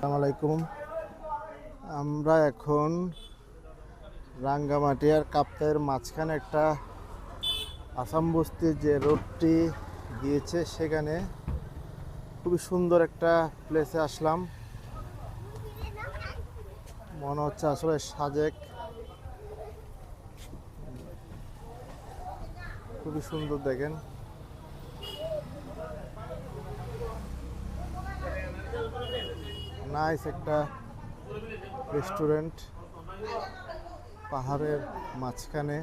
আসসালামু আলাইকুম। আমরা এখন রাঙ্গামাটি আর কাপ্তাইয়ের মাঝখানে একটা আসাম বস্তির যে রোডটি গিয়েছে সেখানে খুবই সুন্দর একটা প্লেসে আসলাম। মনে হচ্ছে আসলে সাজেক, খুবই সুন্দর দেখেন। নাইস একটা রেস্টুরেন্ট পাহাড়ের মাঝখানে।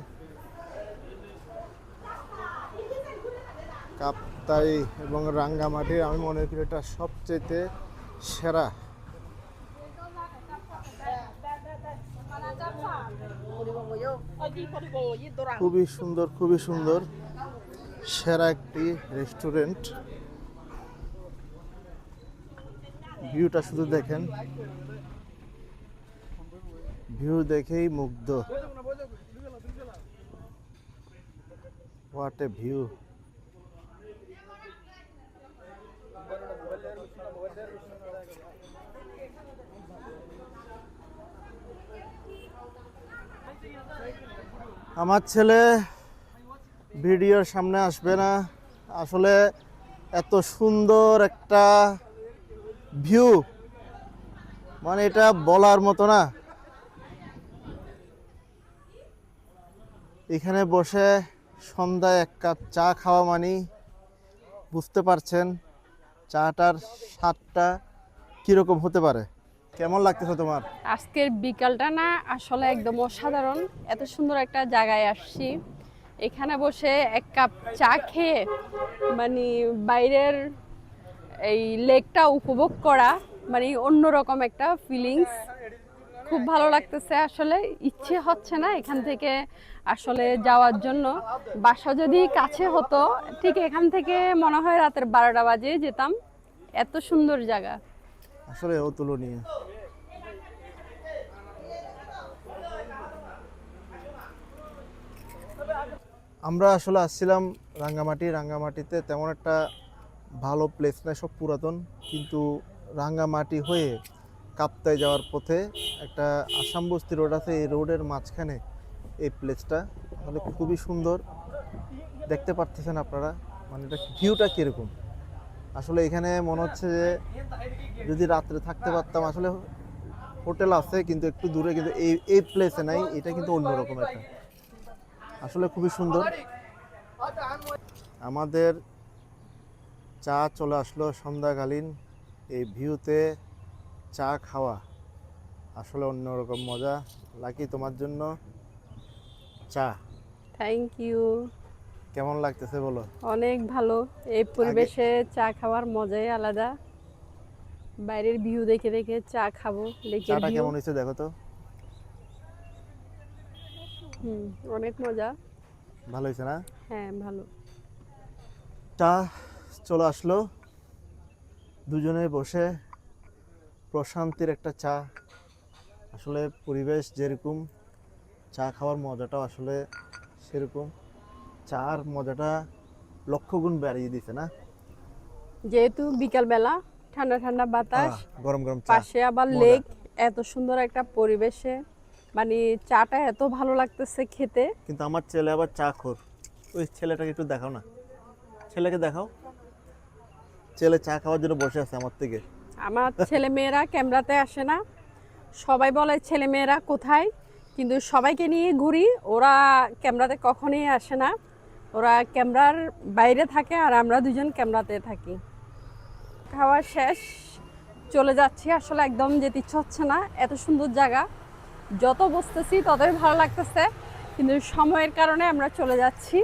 কাপ্তাই এবং রাঙ্গামাটির আমি মনে করি এটা সবচেয়ে সেরা। খুবই সুন্দর, খুবই সুন্দর, সেরা একটি রেস্টুরেন্ট। ভিউটা শুধু দেখেন, ভিউ দেখেই মুগ্ধ। What a view! আমার ছেলে ভিডিওর সামনে আসবে না, আসলে এত সুন্দর একটা ভিউ, মানে এটা বলার মতো না। এখানে বসে সন্ধ্যায় এক কাপ চা খাওয়া মানে বুঝতে পারছেন চাটার স্বাদটা কিরকম হতে পারে। কেমন লাগতেছে তোমার? আজকের বিকালটা না আসলে একদম অসাধারণ। এত সুন্দর একটা জায়গায় আসছি, এখানে বসে এক কাপ চা খেয়ে মানে বাইরের এই লেকটা উপভোগ করা মানে অন্যরকম একটা ফিলিংস। খুব ভালো লাগতেছে। আসলে ইচ্ছে হচ্ছে না এখান থেকে আসলে যাওয়ার জন্য। বাসা যদি কাছে হতো ঠিক এখান থেকে মনে হয় রাতের 12টা বাজে যেতাম। এত সুন্দর জায়গা, আসলে অতুলনীয়। আমরা আসলে আসছিলাম রাঙ্গামাটিতে তেমন একটা ভালো প্লেস নাই, সব পুরাতন। কিন্তু রাঙ্গামাটি হয়ে কাপ্তাই যাওয়ার পথে একটা আসাম বস্তি রোড আছে, এই রোডের মাঝখানে এই প্লেসটা আসলে খুবই সুন্দর। দেখতে পারতেছেন আপনারা, মানে এটা ভিউটা কীরকম। আসলে এখানে মনে হচ্ছে যে যদি রাত্রে থাকতে পারতাম। আসলে হোটেল আছে কিন্তু একটু দূরে, কিন্তু এই প্লেসে নাই। এটা কিন্তু অন্যরকম একটা, আসলে খুবই সুন্দর। আমাদের চা চলে আসলো সন্ধ্যাকালীন। এই ভিউতে চা খাওয়া আসলে অন্যরকম মজা। লাকি তোমার জন্য চা। Thank you. কেমন লাগতেছে বলো? অনেক ভালো। এই পরিবেশে চা খাওয়ার মজাই আলাদা। বাইরের ভিউ দেখে দেখে চা খাবো, লেকের চাটা ভিউ। কেমন হয়েছে দেখো তো। অনেক মজা। ভালো হয়েছে না? হ্যাঁ ভালো। চা চলে আসলো, দুজনে বসে প্রশান্তির একটা চা। আসলে পরিবেশ যেরকম, চা খাওয়ার মজাটাও আসলে সেরকম। চার মজাটা লক্ষ গুণ বাড়িয়ে দিছে না? যেহেতু বিকালবেলা, ঠান্ডা ঠান্ডা বাতাস, গরম গরম চা, পাশে আবার লেক, এত সুন্দর একটা পরিবেশে মানে চাটা এত ভালো লাগতেছে খেতে। কিন্তু আমার ছেলে আবার চা খোর। ওই ছেলেটাকে একটু দেখাও না, ছেলেকে দেখাও। ছেলে চা খাওয়ার জন্য বসে আছে আমার থেকে। আমার ছেলে মেয়েরা ক্যামেরাতে আসে না, সবাই বলে ছেলে মেয়েরা কোথায়, কিন্তু সবাইকে নিয়ে ঘুরি, ওরা ক্যামেরাতে কখনোই আসে না। ওরা ক্যামেরার বাইরে থাকে আর আমরা দুজন ক্যামেরাতে থাকি। খাওয়া শেষ, চলে যাচ্ছি। আসলে একদম যেতে ইচ্ছে হচ্ছে না, এত সুন্দর জায়গা। যত বসতেছি ততই ভালো লাগতেছে, কিন্তু সময়ের কারণে আমরা চলে যাচ্ছি।